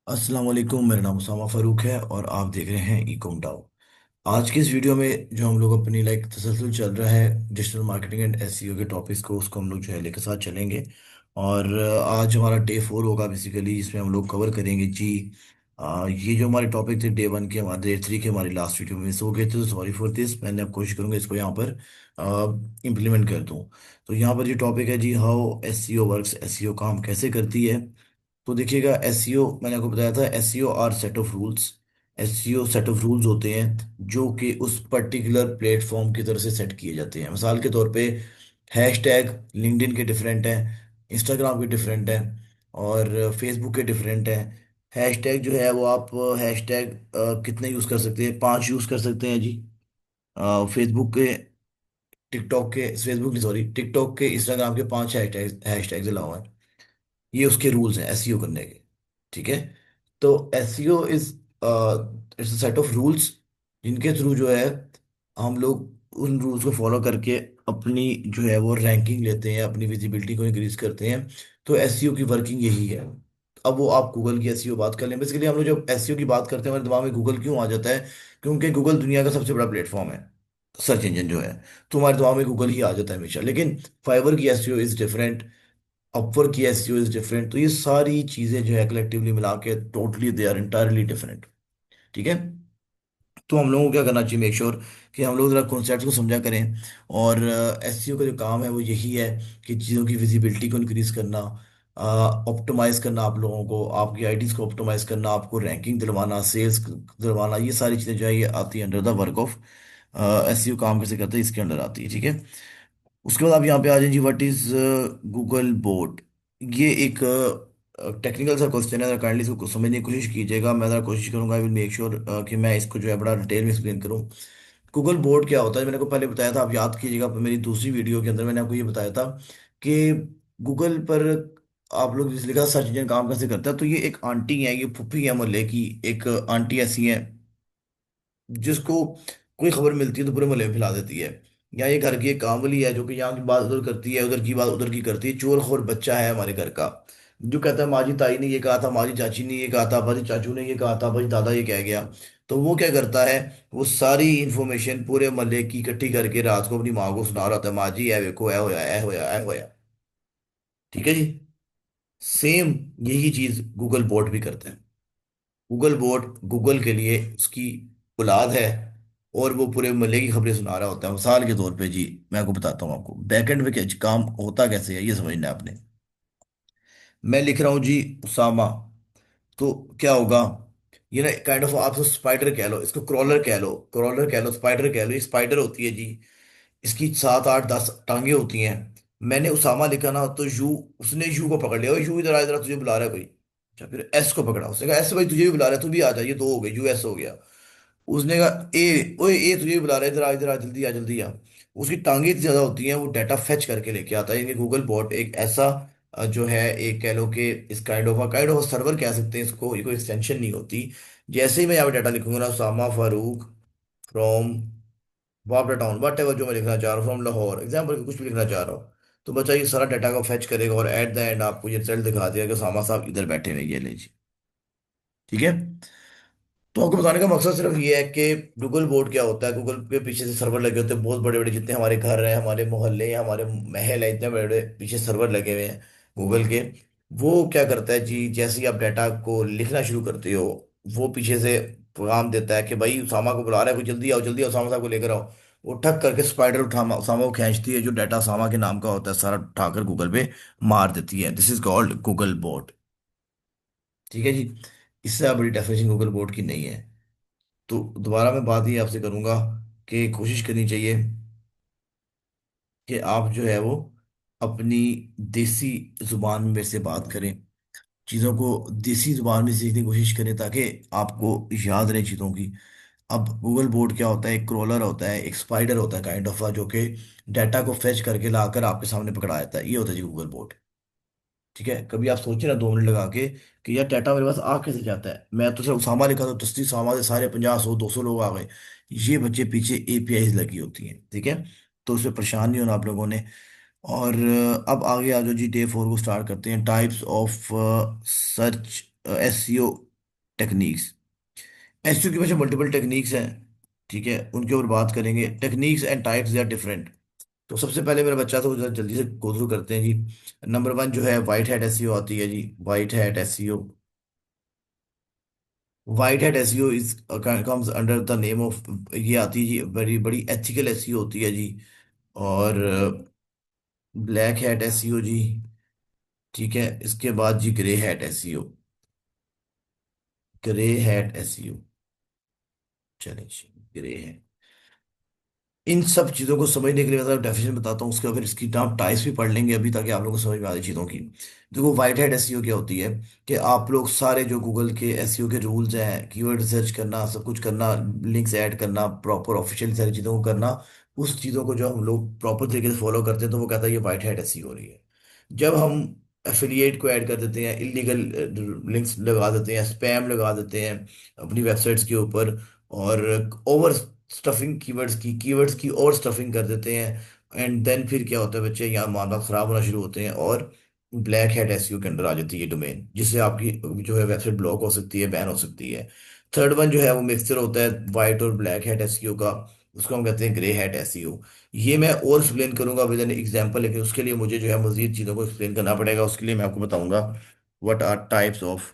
अस्सलाम वालेकुम। मेरा नाम उसामा फारूक है और आप देख रहे हैं इकॉम डाउ। आज की इस वीडियो में जो हम लोग अपनी तसलसल चल रहा है डिजिटल मार्केटिंग एंड एसईओ के टॉपिक्स को उसको हम लोग जो है लेकर साथ चलेंगे। और आज हमारा डे 4 होगा बेसिकली, जिसमें हम लोग कवर करेंगे जी। ये जो हमारे टॉपिक थे डे 1 के, हमारे डे 3 के, हमारी लास्ट वीडियो में मिस हो गए थे, तो सॉरी फॉर दिस। मैंने अब कोशिश करूंगा इसको यहाँ पर इम्प्लीमेंट कर दूँ। तो यहाँ पर ये टॉपिक है जी, हाउ एसईओ वर्क्स, एसईओ काम कैसे करती है। तो देखिएगा, एसईओ मैंने आपको बताया था, SEO are set of rules. SEO set of rules होते हैं जो कि उस पर्टिकुलर प्लेटफॉर्म की तरफ से सेट किए जाते हैं। मिसाल के तौर पे हैशटैग लिंक्डइन के डिफरेंट हैं, इंस्टाग्राम के डिफरेंट हैं, और फेसबुक के डिफरेंट हैं। हैशटैग जो है वो आप हैशटैग कितने यूज़ कर सकते हैं? 5 यूज़ कर सकते हैं जी। फेसबुक के, टिकटॉक के, फेसबुक नहीं सॉरी, टिकटॉक के, इंस्टाग्राम के 5 हैशटैग्स अलावा हैं। ये उसके रूल्स हैं एसईओ करने के। ठीक है। तो SEO is it's a set of rules जिनके थ्रू जो है हम लोग उन रूल्स को फॉलो करके अपनी जो है वो रैंकिंग लेते हैं, अपनी विजिबिलिटी को इंक्रीज करते हैं। तो एसईओ की वर्किंग यही है। अब वो आप गूगल की एसईओ बात कर लें, बेसिकली हम लोग जब एसईओ की बात करते हैं हमारे दिमाग में गूगल क्यों आ जाता है? क्योंकि गूगल दुनिया का सबसे बड़ा प्लेटफॉर्म है, सर्च इंजन जो है। तो हमारे दिमाग में गूगल ही आ जाता है हमेशा। लेकिन फाइवर की एसईओ इज डिफरेंट, अपवर्क की एसईओ इज डिफरेंट। तो ये सारी चीजें जो है कलेक्टिवली मिला के totally they are entirely different. ठीक है। तो हम लोगों को क्या करना चाहिए? मेक श्योर कि हम लोग जरा कॉन्सेप्ट को समझा करें। और एसईओ का जो काम है वो यही है कि चीज़ों की विजिबिलिटी को इंक्रीज करना, ऑप्टिमाइज करना, आप लोगों को आपकी आईडीज को ऑप्टिमाइज करना, आपको रैंकिंग दिलवाना, सेल्स दिलवाना। ये सारी चीज़ें जो है ये आती है under the work of SEO. काम कैसे करते हैं इसके अंडर आती है। ठीक है। उसके बाद आप यहाँ पे आ जाए जी, व्हाट इज गूगल बोट। ये एक टेक्निकल सा क्वेश्चन है, काइंडली इसको समझने की कोशिश कीजिएगा। मैं ज़रा कोशिश करूंगा, आई विल मेक श्योर कि मैं इसको जो है बड़ा डिटेल में एक्सप्लेन करूँ। गूगल बोट क्या होता है? मैंने को पहले बताया था, आप याद कीजिएगा, मेरी दूसरी वीडियो के अंदर मैंने आपको ये बताया था कि गूगल पर आप लोग जिस लिखा सर्च इंजन काम कैसे करता है। तो ये एक आंटी है, ये फुफ्फी है मोहल्ले की, एक आंटी ऐसी है जिसको कोई खबर मिलती है तो पूरे मोहल्ले में फैला देती है। या ये घर की एक कामवाली है जो कि यहाँ की बात उधर करती है, उधर की बात उधर की करती है। चोर बच्चा है हमारे घर का, जो कहता है माजी ताई ने ये कहा था, माजी चाची ने ये कहा था, भाजी चाचू ने ये कहा था, भाजी दादा ये कह गया। तो वो क्या करता है, वो सारी इंफॉर्मेशन पूरे मोहल्ले की इकट्ठी करके रात को अपनी माँ को सुना रहा था, माँ जी ऐ देखो, ऐ होया, ऐ होया, ऐ होया। ठीक है जी। सेम यही चीज गूगल बोट भी करते हैं। गूगल बोट गूगल के लिए उसकी औलाद है, और वो पूरे मोहल्ले की खबरें सुना रहा होता है। मिसाल के तौर पे जी, मैं आपको बताता हूँ, आपको बैकएंड पे क्या काम होता कैसे है ये समझना है आपने। मैं लिख रहा हूँ जी उसामा, तो क्या होगा? ये ना काइंड ऑफ, आप स्पाइडर कह लो, इसको क्रॉलर कह लो, क्रॉलर कह लो, स्पाइडर कह लो। ये स्पाइडर होती है जी, इसकी 7 8 10 टांगे होती हैं। मैंने उसामा लिखा ना, तो यू, उसने यू को पकड़ लिया, "ओए, यू इधर आ, इधर आ, तुझे बुला रहा है कोई।" अच्छा, फिर एस को पकड़ा, उसने कहा, "एस भाई तुझे भी बुला रहा है, तू भी आ जा, ये 2 हो गए, यू एस हो गया।" उसने कहा, "ए, ओए ए तुझे भी बुला रहा है, इधर आ, इधर आ, जल्दी आ, जल्दी आ।" उसकी टांगे इतनी ज्यादा होती हैं, वो डाटा फेच करके लेके आता है। यानी गूगल बॉट एक ऐसा जो है, एक कह लो कि इस काइंड ऑफ सर्वर कह सकते हैं इसको, ये कोई एक्सटेंशन नहीं होती। जैसे ही मैं यहाँ पे डाटा लिखूंगा ना, उसामा फारूक फ्रॉम वापडा टाउन, वट एवर जो मैं लिखना चाह रहा हूँ, फ्रॉम लाहौर, एग्जाम्पल कुछ भी लिखना चाह रहा हूँ, तो बच्चा ये सारा डाटा को फेच करेगा और एट द एंड आपको ये रिजल्ट दिखा देगा कि उसामा साहब इधर बैठे हुए हैं, ये ले जी। ठीक है। तो आपको बताने का मकसद सिर्फ ये है कि गूगल बोर्ड क्या होता है। गूगल के पीछे से सर्वर लगे होते हैं बहुत बड़े बड़े, जितने हमारे घर हैं, हमारे मोहल्ले हैं, हमारे महल हैं, इतने बड़े बड़े पीछे सर्वर लगे हुए हैं गूगल के। वो क्या करता है जी, जैसे ही आप डाटा को लिखना शुरू करते हो, वो पीछे से पैगाम देता है कि भाई उसामा को बुला रहा है कोई, जल्दी आओ, जल्दी आओ, उसामा साहब को लेकर आओ। वो ठक करके स्पाइडर उठा उसामा को खींचती है, जो डाटा उसामा के नाम का होता है सारा उठाकर गूगल पे मार देती है। This is called Google boat. ठीक है जी। इससे ज़्यादा बड़ी डेफिनेशन गूगल बोट की नहीं है। तो दोबारा मैं बात ही आपसे करूंगा कि कोशिश करनी चाहिए कि आप जो है वो अपनी देसी जुबान में मेरे से बात करें, चीज़ों को देसी जुबान में सीखने की कोशिश करें, ताकि आपको याद रहे चीज़ों की। अब गूगल बोर्ड क्या होता है? एक क्रॉलर होता है, एक स्पाइडर होता है काइंड ऑफ, जो कि डाटा को फेच करके लाकर आपके सामने पकड़ा देता है। ये होता है जी गूगल बोर्ड। ठीक है। कभी आप सोचिए ना 2 मिनट लगा के कि यार डाटा मेरे पास आ कैसे जाता है। मैं तो सिर्फ उसामा लिखा तो 10 उसामा से सारे 50 100 200 लोग आ गए। ये बच्चे पीछे एपीआईज लगी होती हैं। ठीक है। तो उसमें परेशान नहीं होना आप लोगों ने। और अब आगे आ जाओ जी, डे 4 को स्टार्ट करते हैं। Types of search SEO techniques. SEO के पीछे मल्टीपल टेक्निक्स हैं, ठीक है, उनके ऊपर बात करेंगे। Techniques and types they are different. तो सबसे पहले मेरा बच्चा तो जरा जल्दी से गो थ्रू करते हैं जी। नंबर वन जो है वाइट हैट एसईओ आती है जी। White hat SEO. White hat SEO is comes under the name of, ये आती है जी, बड़ी बड़ी एथिकल एसईओ होती है जी। और ब्लैक हैट एसईओ जी, ठीक है। इसके बाद जी grey hat SEO. Grey hat SEO, चलिए जी, ग्रे है। इन सब चीजों को समझने के लिए मैं डेफिनेशन बताता हूँ उसके, फिर इसकी आप टाइप्स भी पढ़ लेंगे अभी, ताकि आप लोगों को समझ में आ जाए चीजों की। देखो वाइट हैट एसईओ क्या होती है, कि आप लोग सारे जो गूगल के एसईओ के रूल्स हैं, कीवर्ड रिसर्च करना, सब कुछ करना, लिंक्स ऐड करना, प्रॉपर ऑफिशियल सारी चीजों को करना, उस चीजों को जो हम लोग प्रॉपर तरीके से फॉलो करते हैं, तो वो कहता है ये वाइट हैट एसईओ हो रही है। जब हम एफिलिएट को ऐड कर देते हैं, इलीगल लिंक्स लगा देते हैं, स्पैम लगा देते हैं अपनी वेबसाइट्स के ऊपर, और ओवर स्टफिंग कीवर्ड्स की और स्टफिंग कर देते हैं, एंड देन फिर क्या होता है, बच्चे यहाँ मामला खराब होना शुरू होते हैं, और ब्लैक हैट एसईओ के अंदर आ जाती है डोमेन, जिससे आपकी जो है वेबसाइट ब्लॉक हो सकती है, बैन हो सकती है। थर्ड वन जो है वो मिक्सचर होता है वाइट और ब्लैक हैट एसईओ का, उसको हम कहते हैं ग्रे हैट एसईओ। ये मैं और एक्सप्लेन करूंगा विद एन एग्जांपल, लेकिन उसके लिए मुझे जो है मजीद चीज़ों को एक्सप्लेन करना पड़ेगा। उसके लिए मैं आपको बताऊंगा what are types of,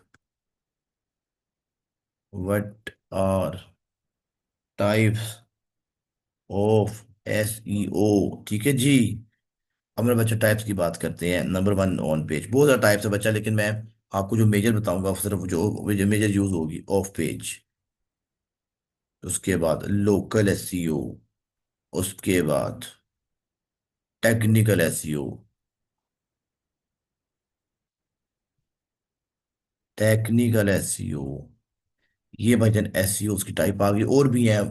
what are types of SEO, ठीक है जी। अब मेरे बच्चे टाइप्स की बात करते हैं। नंबर वन ऑन पेज, बहुत सारे टाइप्स है बच्चा, लेकिन मैं आपको जो मेजर बताऊंगा सिर्फ जो मेजर यूज होगी, ऑफ पेज। उसके बाद लोकल एसईओ। उसके बाद टेक्निकल एसईओ। टेक्निकल एसईओ, ये भजन एसईओ की टाइप आ गई। और भी हैं,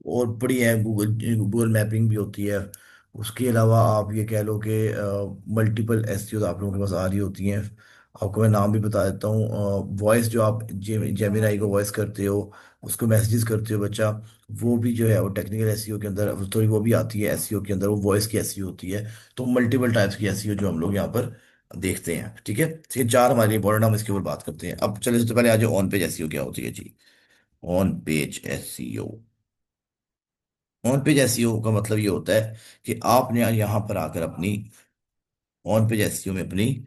और बड़ी हैं, गूगल गूगल मैपिंग भी होती है। उसके अलावा आप ये कह लो कि मल्टीपल एसईओ आप लोगों के पास आ रही होती हैं। आपको मैं नाम भी बता देता हूँ। वॉइस जो आप जेमिनाई को वॉइस करते हो, उसको मैसेजेस करते हो बच्चा, वो भी जो है वो टेक्निकल एसईओ के अंदर थोड़ी वो भी आती है एसईओ के अंदर, वो वॉइस की एसईओ होती है। तो मल्टीपल टाइप्स की एसईओ जो हम लोग यहाँ पर देखते हैं, ठीक है। तो ये चार हमारे इंपॉर्टेंट, हम इसके ऊपर बात करते हैं। अब चलिए सबसे पहले आ जाओ ऑन पेज एसईओ क्या होती है जी। On page SEO. On page SEO का मतलब ये होता है कि आपने यहां पर आकर अपनी ऑन पेज एसईओ में अपनी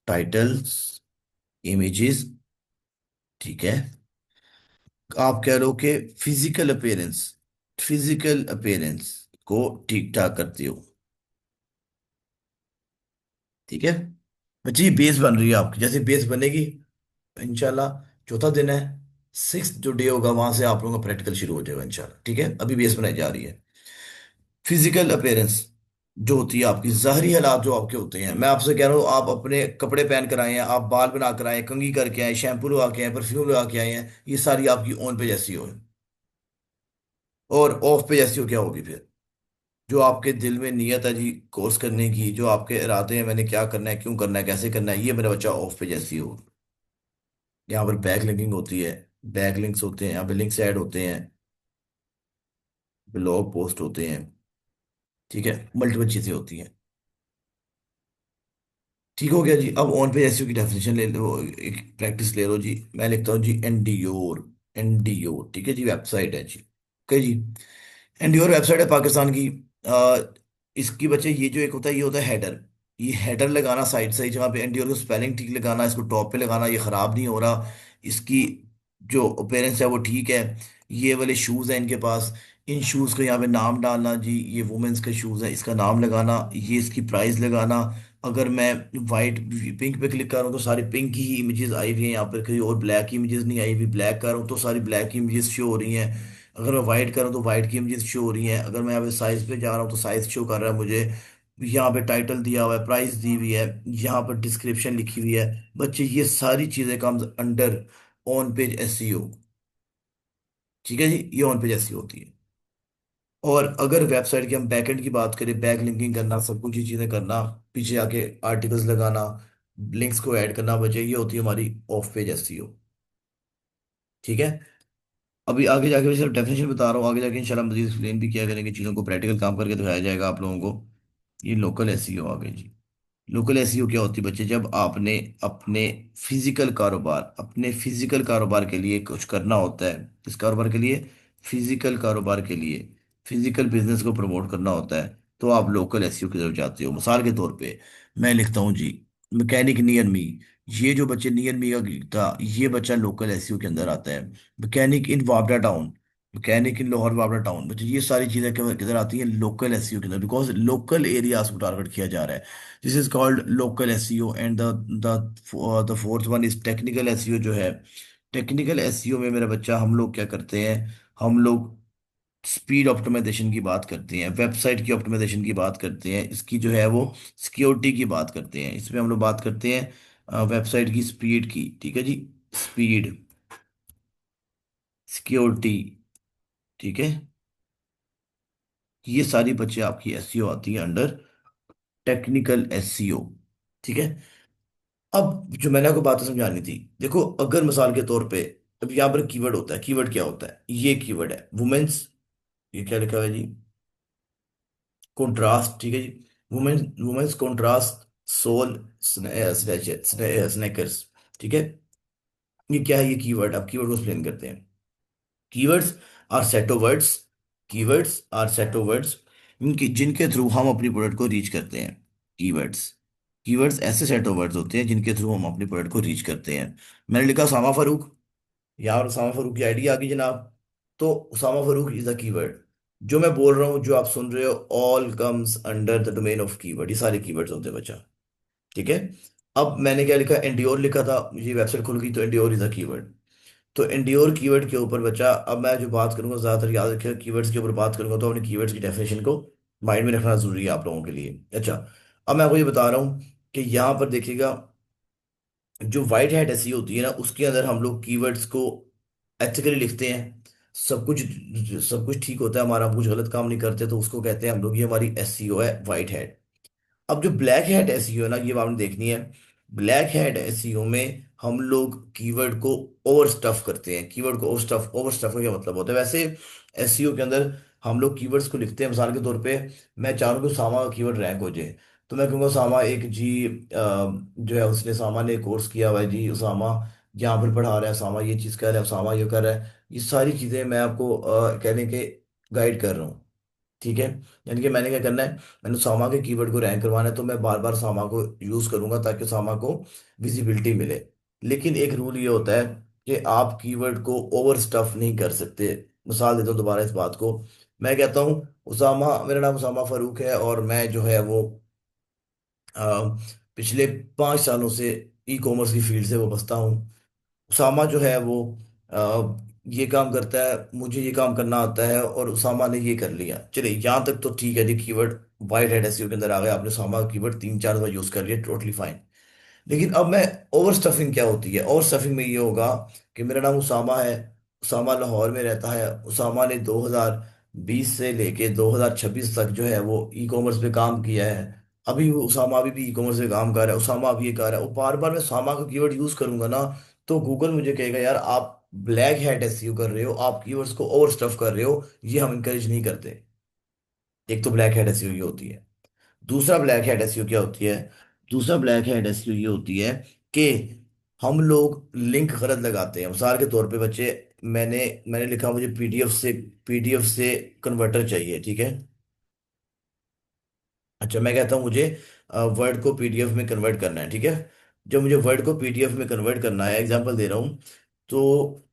टाइटल्स, इमेजेस, ठीक है, आप कह लो कि फिजिकल अपीयरेंस को ठीक ठाक करते हो, ठीक है। बच्ची बेस बन रही है आपकी, जैसे बेस बनेगी इंशाल्लाह, चौथा दिन है, सिक्स जो डे होगा वहां से आप लोगों का प्रैक्टिकल शुरू हो जाएगा इंशाल्लाह, ठीक है। अभी बेस बनाई जा रही है। फिजिकल अपीयरेंस जो होती है आपकी, ज़ाहरी हालात जो आपके होते हैं, मैं आपसे कह रहा हूँ, आप अपने कपड़े पहन कर आए हैं, आप बाल बना कर आए हैं, कंघी करके आए, शैम्पू लगा के आए, परफ्यूम लगा के आए हैं, ये सारी आपकी ऑन पे जैसी हो। और ऑफ पे जैसी हो क्या होगी फिर, जो आपके दिल में नियत है जी कोर्स करने की, जो आपके इरादे हैं मैंने क्या करना है, क्यों करना है, कैसे करना है, ये मेरा बच्चा ऑफ पे जैसी हो। यहाँ पर बैक लिंकिंग होती है, बैक लिंक्स होते हैं, यहाँ पे लिंक्स ऐड होते हैं, ब्लॉग पोस्ट होते हैं, ठीक है, मल्टीपल चीजें होती हैं। ठीक हो गया जी। अब ऑन पे एसईओ की डेफिनेशन ले लो, एक प्रैक्टिस ले लो जी। मैं लिखता हूँ जी एनडीओर। एनडीओ, ठीक है जी, वेबसाइट है जी, ओके जी। एनडीओर वेबसाइट है पाकिस्तान की। आ, इसकी बच्चे ये जो एक होता है, ये होता है हेडर। ये हेडर लगाना साइड से, जहाँ पे एनडीओर को स्पेलिंग ठीक लगाना, इसको टॉप पे लगाना, ये खराब नहीं हो रहा, इसकी जो अपेयरेंस है वो ठीक है। ये वाले शूज हैं इनके पास, इन शूज को यहाँ पे नाम डालना जी, ये वुमेन्स के शूज हैं, इसका नाम लगाना, ये इसकी प्राइस लगाना। अगर मैं वाइट पिंक पे क्लिक कर रहा हूँ तो सारी पिंक ही इमेजेस आई हुई हैं यहाँ पर, कहीं और ब्लैक इमेजेस नहीं आई हुई। ब्लैक कर रहा हूँ तो सारी ब्लैक इमेजेस शो हो रही हैं। अगर मैं वाइट कर रहा हूँ तो वाइट की इमेजेस शो हो रही हैं। अगर मैं यहाँ पे साइज पे जा रहा हूँ तो साइज शो कर रहा है मुझे। यहाँ पे टाइटल दिया हुआ है, प्राइस दी हुई है, यहाँ पर डिस्क्रिप्शन लिखी हुई है। बच्चे ये सारी चीजें comes under on page SEO, ठीक है जी, ये ऑन पेज एसईओ होती है। और अगर वेबसाइट की हम बैकएंड की बात करें, बैक लिंकिंग करना, सब कुछ ये चीजें करना, पीछे आके आर्टिकल्स लगाना, लिंक्स को ऐड करना, बचे ये होती है हमारी ऑफ पेज एसईओ, ठीक है। अभी आगे जाके मैं सिर्फ डेफिनेशन बता रहा हूँ, आगे जाके इंशाल्लाह मजीद एक्सप्लेन भी किया करेंगे चीज़ों को, प्रैक्टिकल काम करके दिखाया जाएगा आप लोगों को। ये लोकल एसईओ आ गई जी। लोकल एसईओ क्या होती है बच्चे, जब आपने अपने फिजिकल कारोबार के लिए कुछ करना होता है, किस कारोबार के लिए, फिजिकल कारोबार के लिए, फिजिकल बिजनेस को प्रमोट करना होता है, तो आप लोकल एसईओ की तरफ जाते हो। मिसाल के तौर पे मैं लिखता हूँ जी, मैकेनिक नियर मी। ये जो बच्चे नियर मी का था, ये बच्चा लोकल एसईओ के अंदर आता है। मैकेनिक इन वावड़ा टाउन, मैकेनिक इन लाहौर वावड़ा टाउन, बच्चे ये सारी चीजें किधर आती हैं, लोकल एसईओ के अंदर, बिकॉज लोकल एरियाज को टारगेट किया जा रहा है। This is called local SEO. And the fourth one is technical SEO जो है। टेक्निकल एसईओ में मेरा बच्चा हम लोग क्या करते हैं, हम लोग स्पीड ऑप्टिमाइजेशन की बात करते हैं, वेबसाइट की ऑप्टिमाइजेशन की बात करते हैं, इसकी जो है वो सिक्योरिटी की बात करते हैं। इसमें हम लोग बात करते हैं वेबसाइट की स्पीड की, ठीक है जी, स्पीड, सिक्योरिटी, ठीक है। ये सारी बच्चे आपकी एसईओ आती है अंडर टेक्निकल एसईओ, ठीक है। अब जो मैंने आपको बातें समझानी थी, देखो अगर मिसाल के तौर पे, अब यहाँ पर कीवर्ड होता है, कीवर्ड क्या होता है, ये कीवर्ड है वुमेन्स, ये क्या लिखा हुआ है जी, कंट्रास्ट, ठीक है जी, women, womens contrast sole sneakers, ठीक है। ये क्या है, ये कीवर्ड, अब कीवर्ड को एक्सप्लेन करते हैं। Keywords are set of words, keywords are set of words इनकी जिनके थ्रू हम अपनी प्रोडक्ट को रीच करते हैं। कीवर्ड्स, कीवर्ड्स ऐसे सेट ऑफ वर्ड्स होते हैं जिनके थ्रू हम अपनी प्रोडक्ट को रीच करते हैं। मैंने लिखा उसामा फारूक, यार उसामा फारूक की आईडी आ गई जनाब। तो Usama Farooq is a keyword. जो मैं बोल रहा हूँ, जो आप सुन रहे हो, all comes under the domain of keyword, ये सारे कीवर्ड्स होते हैं बच्चा, ठीक है। अब मैंने क्या लिखा, एंड्योर लिखा था, मुझे वेबसाइट खुल गई, तो एंड्योर इज अ कीवर्ड। तो एंड्योर कीवर्ड के ऊपर बच्चा, अब मैं जो बात करूंगा ज्यादातर याद रखिएगा, कीवर्ड्स के ऊपर बात करूंगा, तो अपने कीवर्ड्स की डेफिनेशन को माइंड में रखना जरूरी है आप लोगों के लिए। अच्छा, अब मैं आपको ये बता रहा हूँ कि यहाँ पर देखिएगा, जो वाइट हैट ऐसी होती है ना, उसके अंदर हम लोग कीवर्ड्स को एथिकली लिखते हैं, सब कुछ, सब कुछ ठीक होता है हमारा, हम कुछ गलत काम नहीं करते, तो उसको कहते हैं हम लोग, ये हमारी एसईओ है, वाइट हैट। अब जो ब्लैक हैट एसईओ है ना, ये आपने देखनी है। ब्लैक हैट एसईओ में हम लोग कीवर्ड को ओवर स्टफ करते हैं। कीवर्ड को ओवर स्टफ का क्या मतलब होता है, वैसे एसईओ के अंदर हम लोग कीवर्ड्स को लिखते हैं। मिसाल के तौर पे मैं चाहूँ कि सामा का कीवर्ड रैंक हो जाए, तो मैं कहूँगा सामा एक जी, जो है उसने, सामा ने कोर्स किया हुआ है जी, उसामा यहाँ पर पढ़ा रहा है, सामा ये चीज़ कर रहा है, सामा ये कर रहा है, ये सारी चीज़ें मैं आपको कहने के गाइड कर रहा हूँ, ठीक है। यानी कि मैंने क्या करना है, मैंने सामा के कीवर्ड को रैंक करवाना है, तो मैं बार बार सामा को यूज करूंगा ताकि सामा को विजिबिलिटी मिले। लेकिन एक रूल ये होता है कि आप कीवर्ड को ओवर स्टफ नहीं कर सकते। मिसाल देता हूँ दोबारा इस बात को, मैं कहता हूँ उसामा, मेरा नाम उसामा फारूक है और मैं जो है वो अ, पिछले 5 सालों से ई कॉमर्स की फील्ड से वाबस्ता हूँ। उसामा जो है वो ये काम करता है, मुझे ये काम करना आता है, और उसामा ने ये कर लिया। चलिए यहाँ तक तो ठीक है जी, कीवर्ड वाइट हैट एसईओ के अंदर आ गया, आपने उसामा कीवर्ड 3 4 बार यूज कर लिया, टोटली फाइन। लेकिन अब मैं, ओवर स्टफिंग क्या होती है, ओवर स्टफिंग में ये होगा कि मेरा नाम उसामा है, उसामा लाहौर में रहता है, उसामा ने 2020 से लेके 2026 तक जो है वो ई कॉमर्स पे काम किया है। अभी वो उसामा अभी भी ई कॉमर्स पे काम कर रहा है, उसामा अभी ये कर रहा है, वो बार बार मैं उसामा का कीवर्ड यूज करूंगा ना, तो गूगल मुझे कहेगा यार आप ब्लैक हैट एसईओ कर रहे हो, आप कीवर्ड्स को ओवर स्टफ कर रहे हो, ये हम इंकरेज नहीं करते। एक तो ब्लैक हैट एसईओ ये होती है। दूसरा ब्लैक हैट एसईओ क्या होती है, दूसरा ब्लैक हैट एसईओ ये होती है कि हम लोग लिंक गलत लगाते हैं। मिसाल के तौर पे बच्चे, मैंने मैंने लिखा मुझे पीडीएफ से कन्वर्टर चाहिए, ठीक है। अच्छा, मैं कहता हूँ मुझे वर्ड को पीडीएफ में कन्वर्ट करना है, ठीक है। जब मुझे वर्ड को पीडीएफ में कन्वर्ट करना है, एग्जांपल दे रहा हूँ, तो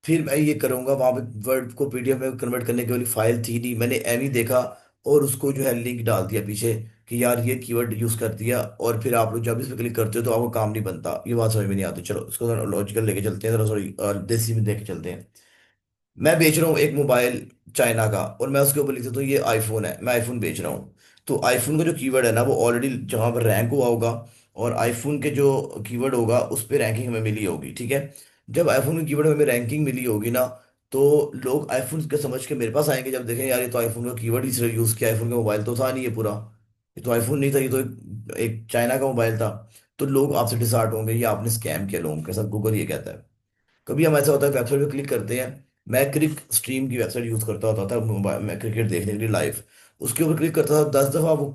फिर मैं ये करूंगा, वहां पे वर्ड को पीडीएफ में कन्वर्ट करने की वाली फाइल थी नहीं, मैंने एम ही देखा और उसको जो है लिंक डाल दिया पीछे कि यार ये कीवर्ड यूज कर दिया, और फिर आप लोग जब इस पे क्लिक करते हो तो आपको काम नहीं बनता। ये बात समझ में नहीं आती, चलो इसको लॉजिकल लेके चलते हैं, जरा सॉरी देसी में लेके चलते हैं। मैं बेच रहा हूँ एक मोबाइल चाइना का, और मैं उसके ऊपर लिख देता हूँ ये आईफोन है, मैं आईफोन बेच रहा हूँ। तो आईफोन का जो कीवर्ड है ना, वो ऑलरेडी जहाँ पर रैंक हुआ होगा, और आईफोन के जो कीवर्ड होगा उस पर रैंकिंग हमें मिली होगी, ठीक है। जब आईफोन के कीवर्ड में हमें रैंकिंग मिली होगी ना, तो लोग आईफोन के समझ के मेरे पास आएंगे, जब देखें यार ये तो आईफोन का कीवर्ड ही सिर्फ यूज़ किया, आईफोन का मोबाइल तो था नहीं ये पूरा, ये तो आईफोन नहीं था, ये तो एक चाइना का मोबाइल था। तो लोग आपसे डिसहार्ट होंगे, ये आपने स्कैम किया लोगों के साथ, गूगल ये कहता है। कभी हम, ऐसा होता है वेबसाइट पे क्लिक करते हैं, मैं क्रिक स्ट्रीम की वेबसाइट यूज करता होता था मोबाइल में क्रिकेट देखने के लिए लाइव, उसके ऊपर क्लिक करता था 10 दफा, वो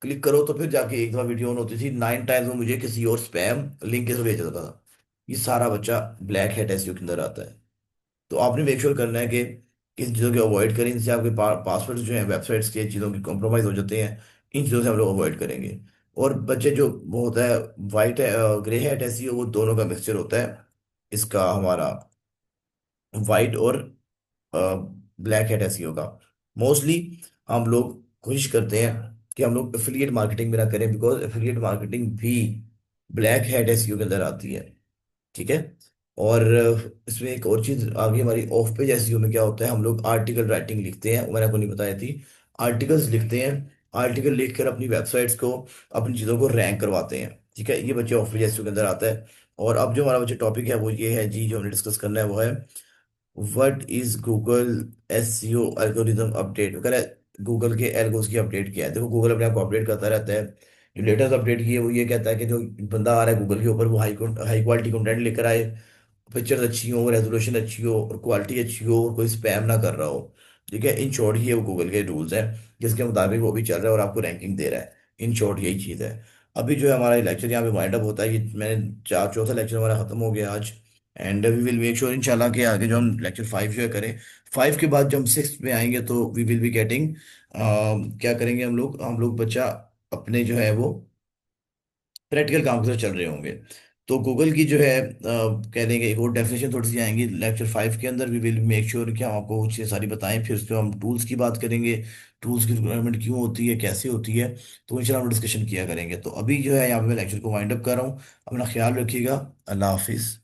क्लिक करो तो फिर जाके एक दफा वीडियो ऑन होती थी, 9 टाइम्स वो मुझे किसी और स्पैम लिंक के थ्रू भेज देता था। ये सारा बच्चा ब्लैक हैट एसईओ के अंदर आता है। तो आपने मेक श्योर करना है कि इन चीज़ों को अवॉइड करें, इनसे आपके पासवर्ड जो है वेबसाइट्स के चीज़ों की कॉम्प्रोमाइज़ हो जाते हैं। इन चीज़ों से हम लोग अवॉइड करेंगे। और बच्चे जो वो होता है वाइट ग्रे हैट एसईओ, वो दोनों का मिक्सचर होता है इसका हमारा, वाइट और ब्लैक हैट एसईओ का। मोस्टली हम लोग कोशिश करते हैं कि हम लोग एफिलिएट मार्केटिंग भी ना करें, बिकॉज एफिलिएट मार्केटिंग भी ब्लैक हैट एसईओ के अंदर आती है। ठीक है। और इसमें एक और चीज आ गई हमारी ऑफ पेज एसईओ में। क्या होता है, हम लोग आर्टिकल राइटिंग लिखते हैं, वो मैंने आपको नहीं बताई थी। आर्टिकल्स लिखते हैं, आर्टिकल लिखकर अपनी वेबसाइट्स को, अपनी चीज़ों को रैंक करवाते हैं। ठीक है, ये बच्चे ऑफ पेज एसईओ के अंदर आता है। और अब जो हमारा बच्चे टॉपिक है वो ये है जी, जो हमने डिस्कस करना है वो है what is Google SEO algorithm update. वगैरह गूगल के एल्गोस की अपडेट किया है। देखो गूगल अपने आप को अपडेट करता रहता है। जो लेटेस्ट अपडेट की है वो ये कहता है कि जो बंदा आ रहा है गूगल के ऊपर वो हाई क्वालिटी कंटेंट लेकर आए, पिक्चर्स अच्छी हो, रेजोल्यूशन अच्छी हो और क्वालिटी अच्छी हो और कोई स्पैम ना कर रहा हो। ठीक है, इन शॉर्ट ये वो गूगल के रूल्स हैं जिसके मुताबिक वो भी चल रहा है और आपको रैंकिंग दे रहा है। इन शॉर्ट यही चीज़ है। अभी जो है हमारा लेक्चर यहाँ पे वाइंड अप होता है। ये मैंने चौथा लेक्चर हमारा खत्म हो गया आज। And we will make sure इंशाल्लाह के आगे जो हम लेक्चर 5 जो है करें। 5 के बाद जब हम 6 में आएंगे तो वी विल बी गेटिंग, क्या करेंगे हम लोग बच्चा अपने जो है वो प्रैक्टिकल काम के साथ चल रहे होंगे। तो गूगल की जो है कह देंगे एक और डेफिनेशन थोड़ी सी आएंगी लेक्चर 5 के अंदर। वी विल मेक श्योर कि हम आपको वो चीज़ें सारी बताएं। फिर उसके बाद हम टूल्स की बात करेंगे, टूल्स की रिक्वायरमेंट क्यों होती है, कैसे होती है। तो इंशाल्लाह हम डिस्कशन किया करेंगे। तो अभी जो है यहाँ पे मैं लेक्चर को वाइंड अप कर रहा हूँ। अपना ख्याल रखिएगा। अल्लाह हाफिज़।